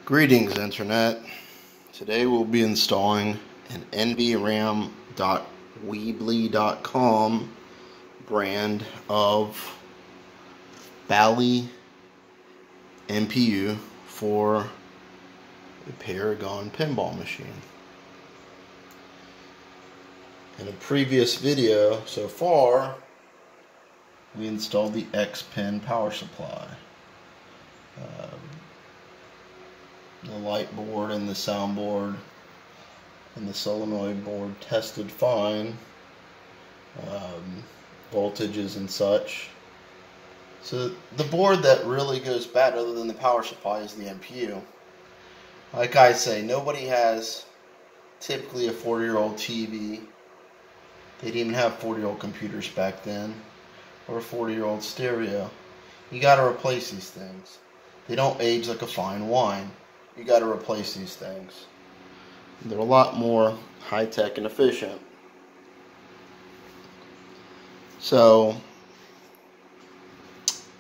Greetings, Internet. Today we'll be installing an nvram.weebly.com brand of Bally MPU for a Paragon pinball machine. In a previous video so far, we installed the X-Pin power supply. The light board and the sound board and the solenoid board tested fine, voltages and such. So the board that really goes bad other than the power supply is the MPU. Like I say, nobody has typically a 40-year-old TV. They didn't even have 40-year-old computers back then, or a 40-year-old stereo. You got to replace these things. They don't age like a fine wine. You got to replace these things. They're a lot more high-tech and efficient. So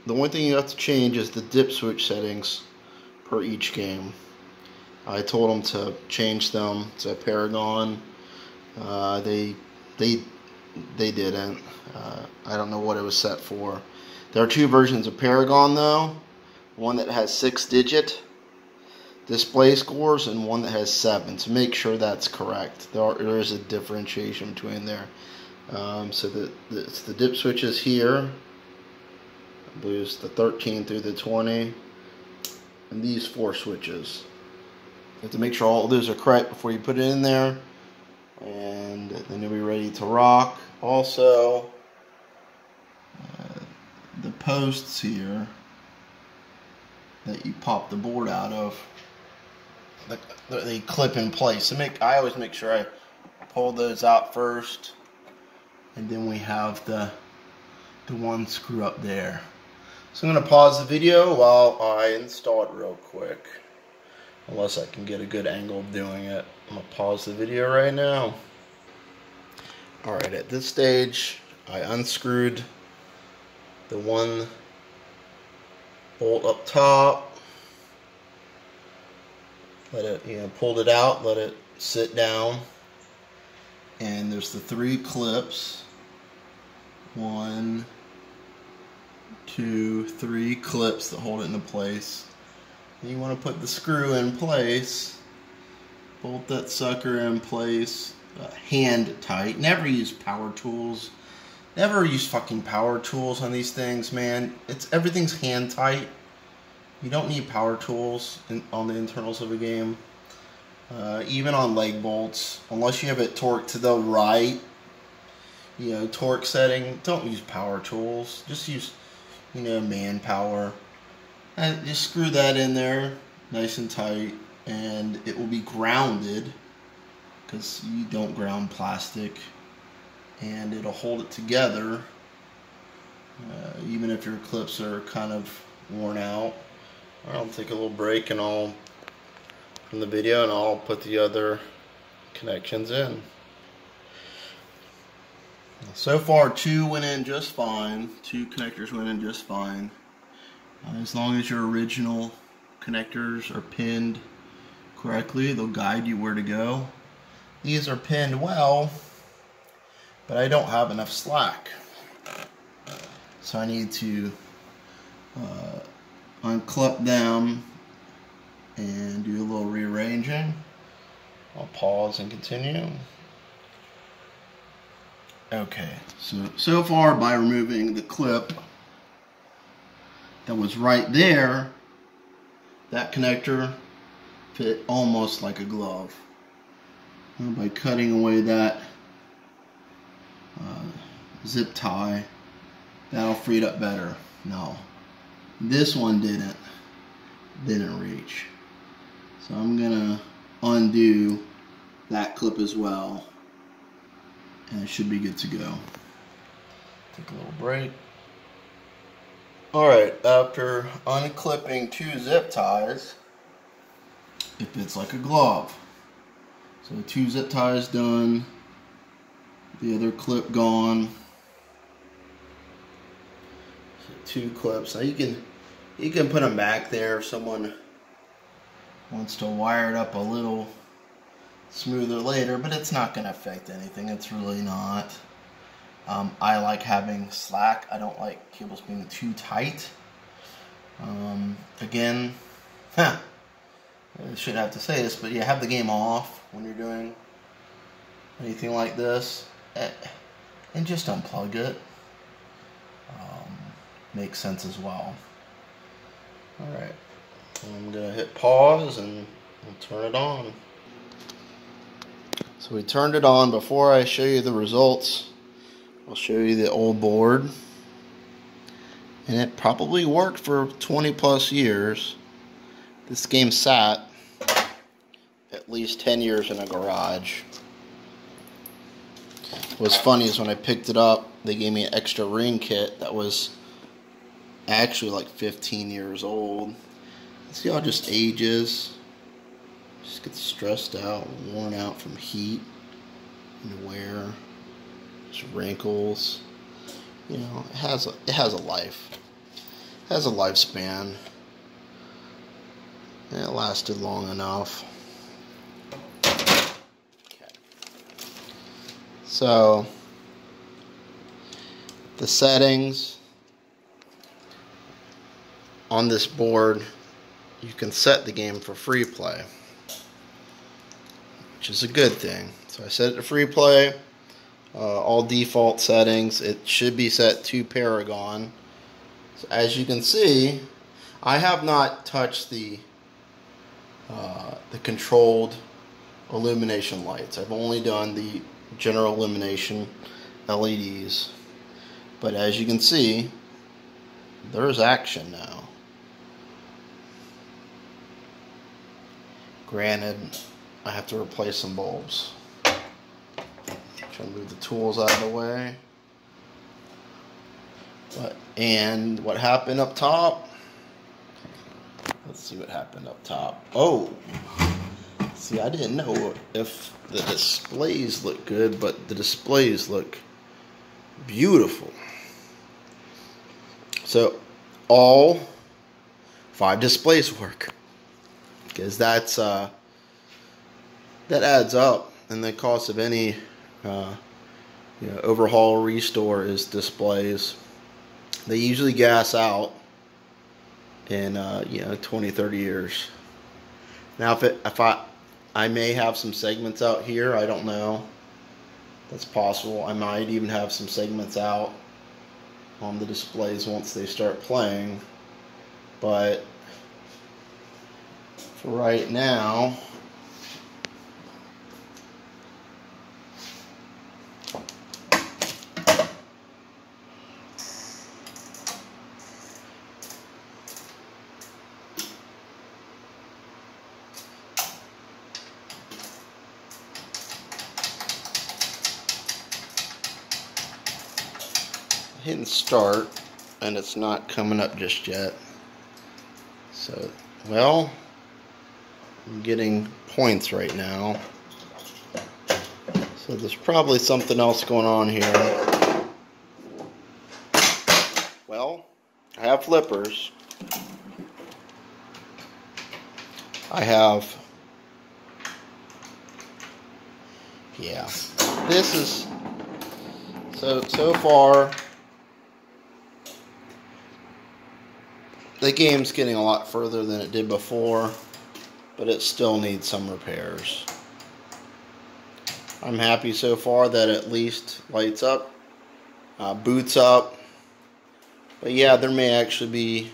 the one thing you have to change is the dip switch settings per each game. I told them to change them to Paragon. They didn't. I don't know what it was set for. There are two versions of Paragon though. One that has 6-digit display scores and one that has 7. To make sure that's correct, there is a differentiation between there. So the dip switches here, I believe it's the 13 through the 20, and these 4 switches. You have to make sure all of those are correct before you put it in there, and then you'll be ready to rock. Also, the posts here that you pop the board out of, they clip in place. So I always make sure I pull those out first, and then we have the one screw up there. So I'm going to pause the video while I install it real quick, unless I can get a good angle of doing it. I'm going to pause the video right now. Alright, at this stage I unscrewed the one bolt up top. Let it, pulled it out, let it sit down, and there's the 3 clips. 1, 2, 3 clips that hold it into place. And you want to put the screw in place, bolt that sucker in place, hand tight. Never use power tools. Never use fucking power tools on these things, man. Everything's hand tight. You don't need power tools on the internals of a game. Even on leg bolts, unless you have it torqued to the right, torque setting, don't use power tools. Just use, manpower. And just screw that in there, nice and tight, and it will be grounded, because you don't ground plastic, and it'll hold it together, even if your clips are kind of worn out. I'll take a little break from the video, and I'll put the other connections in. So far, 2 went in just fine. 2 connectors went in just fine. As long as your original connectors are pinned correctly, they'll guide you where to go. These are pinned well, but I don't have enough slack. So I need to unclip them and do a little rearranging. I'll pause and continue. Okay, so far by removing the clip that was right there, that connector fit almost like a glove. And by cutting away that zip tie, that'll free it up better. No, this one didn't reach. So I'm gonna undo that clip as well, and it should be good to go. Take a little break. Alright, after unclipping 2 zip ties, it fits like a glove. So 2 zip ties done, the other clip gone. So 2 clips. Now you can put them back there if someone wants to wire it up a little smoother later, but it's not going to affect anything. It's really not. I like having slack. I don't like cables being too tight. Again, I shouldn't have to say this, but yeah, have the game off when you're doing anything like this, and just unplug it. Makes sense as well. Alright, I'm going to hit pause and we'll turn it on. So we turned it on. Before I show you the results, I'll show you the old board. And it probably worked for 20 plus years. This game sat at least 10 years in a garage. What's funny is when I picked it up, they gave me an extra ring kit that was actually like 15 years old. See how it just ages? Just gets stressed out, worn out from heat and wear. Just wrinkles. You know, it has a life. It has a lifespan. And it lasted long enough. Okay. So the settings on this board, you can set the game for free play, which is a good thing. So I set it to free play. All default settings. It should be set to Paragon. So as you can see, I have not touched the controlled illumination lights. I've only done the general illumination LEDs. But as you can see, there's action now. Granted, I have to replace some bulbs. Try to move the tools out of the way. And what happened up top? Let's see what happened up top. Oh! See, I didn't know if the displays look good, but the displays look beautiful. So, all 5 displays work. Because that's that adds up, and the cost of any overhaul or restore is displays. They usually gas out in 20-30 years. Now if I may have some segments out here, I don't know. That's possible. I might even have some segments out on the displays once they start playing, but for right now, hitting start and it's not coming up just yet. So, well, I'm getting points right now. So there's probably something else going on here. Well, I have flippers. I have, yeah, this is, so far, the game's getting a lot further than it did before, but it still needs some repairs. I'm happy so far that it at least lights up, boots up, but yeah, there may actually be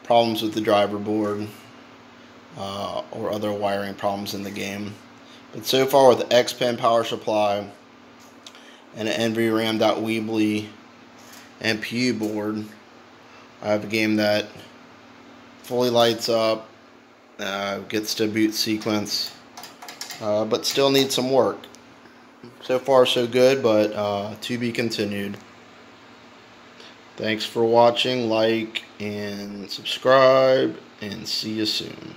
problems with the driver board or other wiring problems in the game. But so far with the X-Pen power supply and an NVRAM.Weebly MPU board, I have a game that fully lights up, gets to boot sequence, but still needs some work. So far so good, but to be continued. Thanks for watching, like and subscribe, and see you soon.